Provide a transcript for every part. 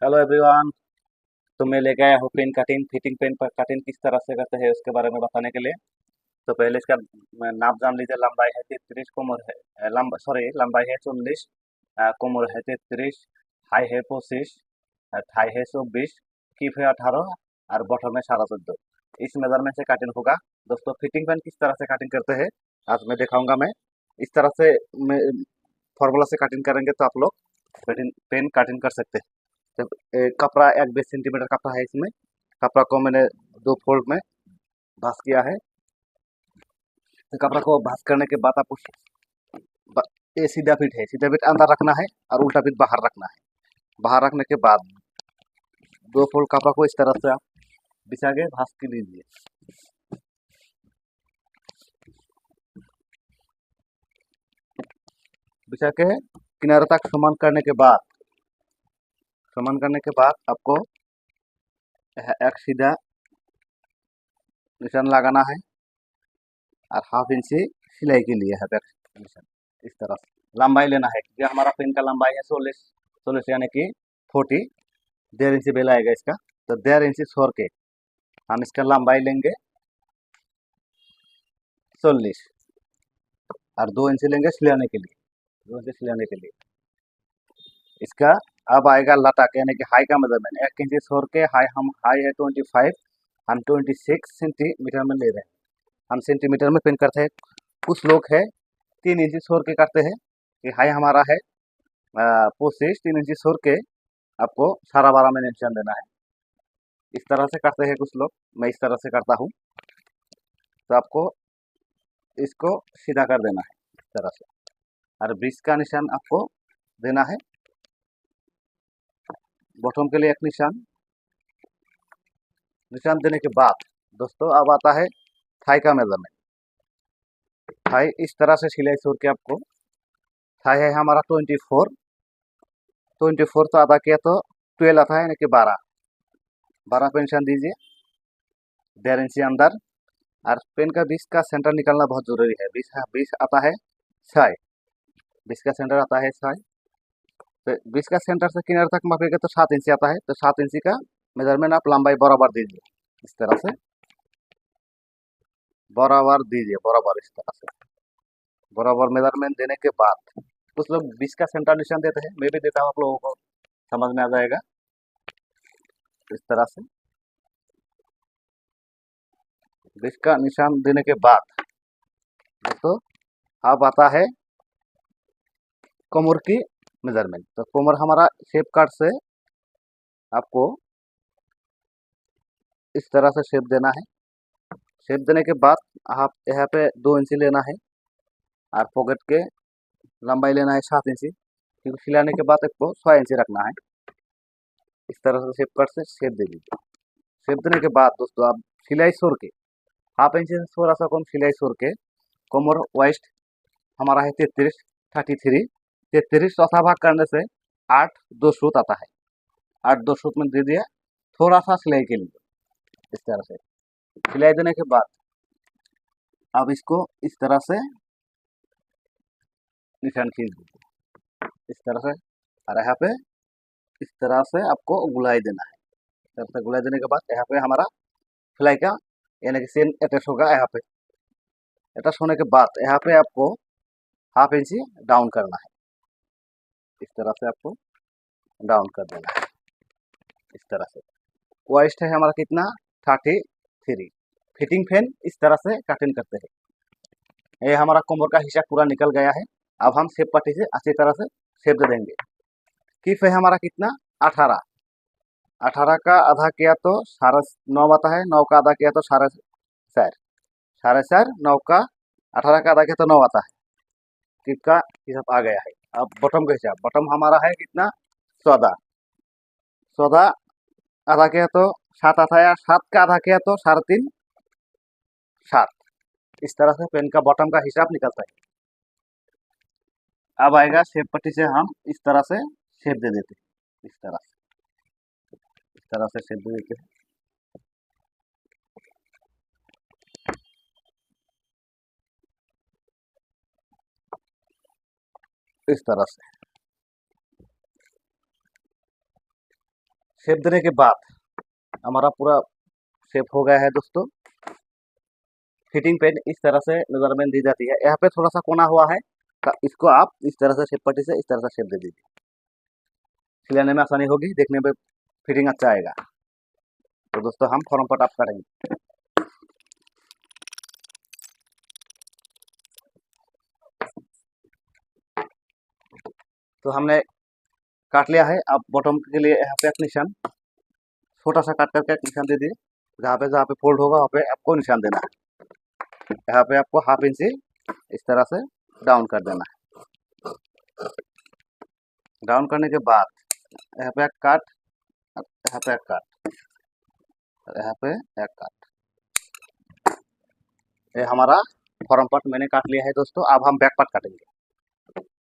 Hello everyone. तो मैं लेके आया हूँ पेन कटिंग फिटिंग पेन पर कटिंग किस तरह से करते हैं उसके बारे में बताने के लिए। तो पहले इसका नाप जान लीजिए। लंबाई है 33, कोमर है लंबाई है 40, कोमर है 33, हाई है 25, थाई है 24, कीप है 18 और बॉटम है 14.5। इस मेजरमेंट से कटिंग होगा। दोस्तों फिटिंग पेन किस तरह से कटिंग करते हैं आज मैं दिखाऊंगा। मैं इस तरह से फॉर्मूला से कटिंग करेंगे तो आप लोग पेन कटिंग कर सकते हैं। जब कपड़ा 1-20 सेंटीमीटर कपड़ा है, इसमें कपड़ा को मैंने दो फोल्ड में भास किया है। तो कपड़ा को भास करने के बाद आपको ये सीधा फिट है, सीधा फिट अंदर रखना है और उल्टा फिट बाहर रखना है। बाहर रखने के बाद दो फोल्ड कपड़ा को इस तरह से आप बिछा के भास के लीजिए। बिछा के किनारे तक समान करने के बाद आपको एक सीधा निशान लगाना है और हाफ इंची सिलाई के लिए है बैक निशान। इस तरह से लंबाई लेना है क्योंकि हमारा पेन का लंबाई है 16 यानी कि 40। 1.5 इंची बेल आएगा इसका। तो 1.5 इंची छोड़ के हम इसका लंबाई लेंगे 40 और 2 इंची लेंगे सिलाने के लिए। 2 इंची सिलाने के लिए इसका अब आएगा लटक यानी कि हाई का मेजरमेंट। 1 इंची छोड़ के हाई है 25, हम 26 सेंटीमीटर में ले रहे हैं। हम सेंटीमीटर में पेन करते हैं। कुछ लोग है 3 इंची छोड़ के करते हैं कि हाई हमारा है 25, 3 इंची छोड़ के आपको 12.5 में निशान देना है। इस तरह से करते हैं कुछ लोग, मैं इस तरह से करता हूँ। तो आपको इसको सीधा कर देना है इस तरह से और 20 का निशान आपको देना है। बॉटम के लिए एक निशान देने के बाद दोस्तों अब आता है थाई का मेजरमेंट। थाई इस तरह से सिलाई छोड़ के आपको थाई है हमारा 24 तो आधा किया तो 12 आता है यानी कि 12 पे निशान दीजिए 1.5 इंची अंदर। और पेन का 20 का सेंटर निकालना बहुत जरूरी है। 20 आता है 6, 20 का सेंटर आता है 6। तो 20 का सेंटर से किनारे तक मापेगा तो 7 इंची आता है। तो 7 इंची का मेजरमेंट आप लंबाई बराबर दीजिए इस तरह से, बराबर दीजिए बराबर इस तरह से। बराबर मेजरमेंट देने के बाद कुछ लोग 20 का सेंटर निशान देते हैं, मैं भी देता हूँ, आप लोगों को समझ में आ जाएगा। इस तरह से 20 का निशान देने के बाद दोस्तों अब आता है कमर की मेजरमेंट। तो कमर हमारा शेप कार्ड से आपको इस तरह से शेप देना है। शेप देने के बाद आप यहाँ पे 2 इंची लेना है और पॉकेट के लंबाई लेना है 7 इंची, क्योंकि सिलाने के बाद आपको 6 इंची रखना है। इस तरह से शेप कट से शेप दे दीजिए। शेप देने के बाद दोस्तों आप सिलाई छोड़ के हाफ इंची से थोड़ा सा कम सिलाई छोड़ के कमर वेस्ट हमारा है 33, चौथा भाग करने से 8 2 सूत आता है। 8 2 सूत में दे दिया थोड़ा सा सिलाई के लिए। इस तरह से सिलाई देने के बाद अब इसको इस तरह से निशान खींच दीजिए इस तरह से। और यहाँ पे इस तरह से आपको गुलाई देना है। इस तरह से गुलाई देने के बाद यहाँ पे हमारा सिलाई का यानी कि सेम अटैच होगा। यहाँ पे अटैच होने के बाद यहाँ पे आपको हाफ इंची डाउन करना है। इस तरह से आपको डाउन कर देना है इस तरह से। वेस्ट है हमारा कितना 33। फिटिंग फैन इस तरह से कटिंग करते हैं। ये हमारा कमर का हिस्सा पूरा निकल गया है। अब हम शेप पट्टी से अच्छी तरह से शेप दे देंगे। किफ है हमारा कितना 18। 18 का आधा किया तो 9.5 आता है। 9 का आधा किया तो 4.5। 4.5 9 का 18 का आधा किया तो 9 आता है। किफ का हिसाब आ गया है। अब बॉटम का हिसाब, बॉटम हमारा है कितना 14। 14 आधा किया तो 7 आता है। 7 का आधा किया तो 3.5 7। इस तरह से पेन का बॉटम का हिसाब निकलता है। अब आएगा शेप पट्टी से हम इस तरह से शेप दे देते हैं। इस तरह से शेप दे देते हैं इस तरह से। शेप देने के बाद हमारा पूरा शेप हो गया है दोस्तों। फिटिंग पेन इस तरह से मेजरमेंट दी जाती है। यहाँ पे थोड़ा सा कोना हुआ है तो इसको आप इस तरह से शेप पट्टी से इस तरह से शेप दे दीजिए, सिलाने में आसानी होगी, देखने में फिटिंग अच्छा आएगा। तो दोस्तों हम फॉर्म पट आप काटेंगे। तो हमने काट लिया है। अब बॉटम के लिए यहाँ पे एक निशान छोटा सा काट करके एक निशान दे दिए। जहाँ पे फोल्ड होगा वहाँ पे आपको निशान देना है। यहाँ पे आपको हाफ इंच इस तरह से डाउन कर देना है। डाउन करने के बाद यहाँ पे एक काट, यहाँ पे एक काट, यहाँ पे एक काट। ये हमारा फॉर्म पार्ट मैंने काट लिया है दोस्तों। अब हम बैक पार्ट काटेंगे।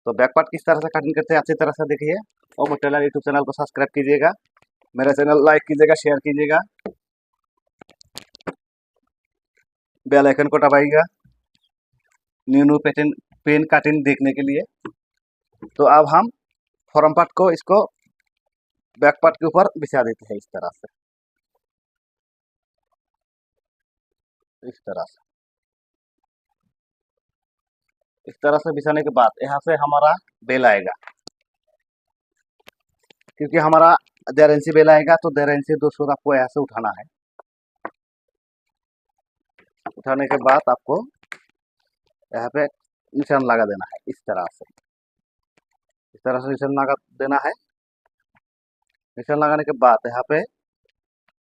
तो बैक पार्ट किस तरह से कटिंग करते हैं अच्छी तरह से देखिए। और टेलर यूट्यूब चैनल को सब्सक्राइब कीजिएगा, मेरा चैनल लाइक कीजिएगा, शेयर कीजिएगा, बेल आइकन को दबाइएगा न्यू पेन कटिंग देखने के लिए। तो अब हम फॉर्म पार्ट को इसको बैक पार्ट के ऊपर बिछा देते हैं इस तरह से, इस तरह से। इस तरह से बिछाने के बाद यहाँ से हमारा बेल आएगा, क्योंकि हमारा 1.5 इंची बेल आएगा तो 1.5 इंची 200 आपको यहाँ से उठाना है। उठाने के बाद आपको यहाँ पे निशान लगा देना है इस तरह से, इस तरह से निशान लगा देना है। निशान लगाने के बाद यहाँ पे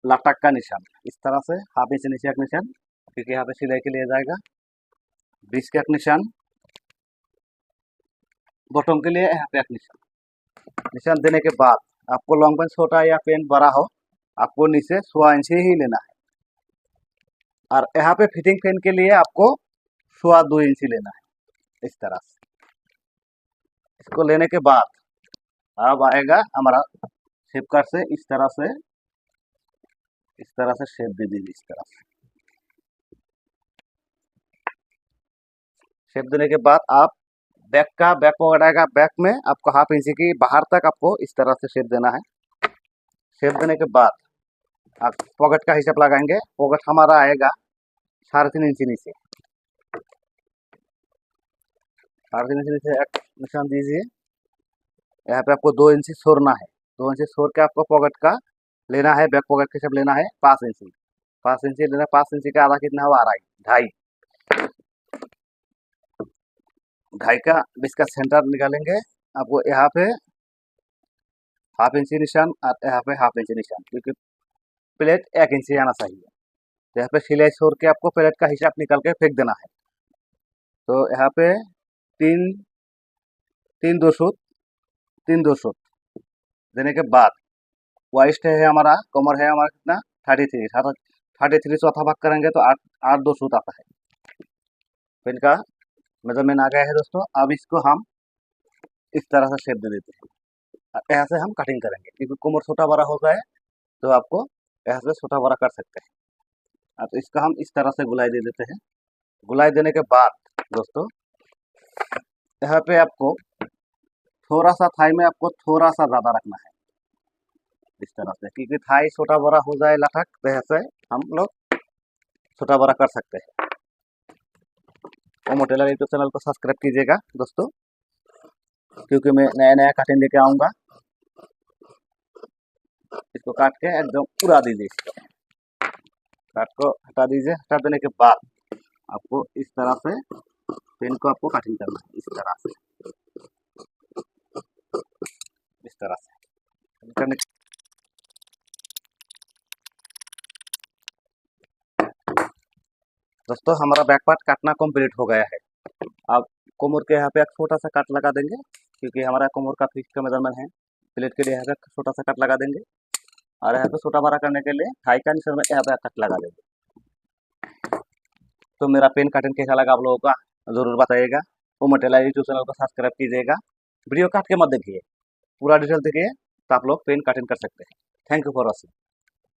लटक का निशान इस तरह से हाफ इंच नीचे एक निशान, क्योंकि यहाँ पे सिलाई के लिए जाएगा। बीच का एक निशान, बॉटम के लिए यहाँ पे एक निशान। निशान देने के बाद आपको लॉन्ग पेन छोटा या पेन बड़ा हो, आपको नीचे 1.25 इंच ही लेना है। और यहाँ पे फिटिंग पेन के लिए आपको 2.25 इंच लेना है इस तरह से। इसको लेने के बाद अब आएगा हमारा शेप कट से इस तरह से, इस तरह से शेप दे दीजिए। इस तरह से शेप देने के बाद आप बैक पॉकेट आएगा, बैक में आपको हाफ इंच की बाहर तक आपको इस तरह से शेप देना है। शेप देने के बाद आप पॉकेट का हिसाब लगाएंगे। पॉकेट हमारा आएगा 3.5 इंच नीचे, 3.5 इंच नीचे एक निशान दीजिए। यहाँ पे आपको 2 इंच छोड़ना है। 2 इंच छोड़ के आपको पॉकेट का लेना है, बैक पॉकेट का हिसाब लेना है 5 इंच। 5 इंच लेना, 5 इंच का आधा कितना हुआ, 2.5। 2.5 का बीच का सेंटर निकालेंगे। आपको यहाँ पे हाफ इंच निशान और यहाँ पे हाफ इंच निशान, क्योंकि प्लेट 1 इंच आना चाहिए। तो यहाँ पे सिलाई छोड़ के आपको प्लेट का हिसाब निकाल के फेंक देना है। तो यहाँ पे 3 सूत देने के बाद वाइस्ट है हमारा, कमर है हमारा कितना 33 चौथा भाग करेंगे तो 8 2 सूत आता है। पेन का मेजरमेंट आ गया है दोस्तों। अब इसको हम इस तरह से शेप दे देते हैं। यहाँ से हम कटिंग करेंगे, क्योंकि कमर छोटा बड़ा होता है तो आपको यहाँ से छोटा बड़ा कर सकते हैं। तो इसका हम इस तरह से गुलाई दे देते हैं। गुलाई देने के बाद दोस्तों यहाँ पे आपको थोड़ा सा थाई में आपको थोड़ा सा ज़्यादा रखना है इस तरह से, क्योंकि थाई छोटा बड़ा हो जाए लटक, तो ऐसे हम लोग छोटा बड़ा कर सकते हैं। ओमो टेलर यूट्यूब चैनल को सब्सक्राइब कीजिएगा दोस्तों, क्योंकि मैं नया नया कटिंग लेके आऊँगा। इसको काट के एकदम उड़ा दीजिए, काट को हटा दीजिए। हटा देने के बाद आपको इस तरह से पेन को आपको कटिंग करना है, इस तरह से, इस तरह से करने। दोस्तों हमारा बैक पार्ट काटना कंप्लीट हो गया है। अब कोमर के यहाँ पे एक छोटा सा कट लगा देंगे, क्योंकि हमारा कोमर का फिक्स का मेजरमेंट है। प्लेट के लिए यहाँ पे छोटा सा कट लगा देंगे, और यहाँ पे छोटा बड़ा करने के लिए थाई का निशान में यहाँ पे कट लगा देंगे। तो मेरा पेन कटिंग कैसा लगा आप लोगों का ज़रूर बताइएगा। ओमो टेलर यूट्यूब चैनल को सब्सक्राइब कीजिएगा। वीडियो काट के मत देखिए, पूरा डिटेल देखिए, तो आप लोग पेन कटिंग कर सकते हैं। Thank you for watching.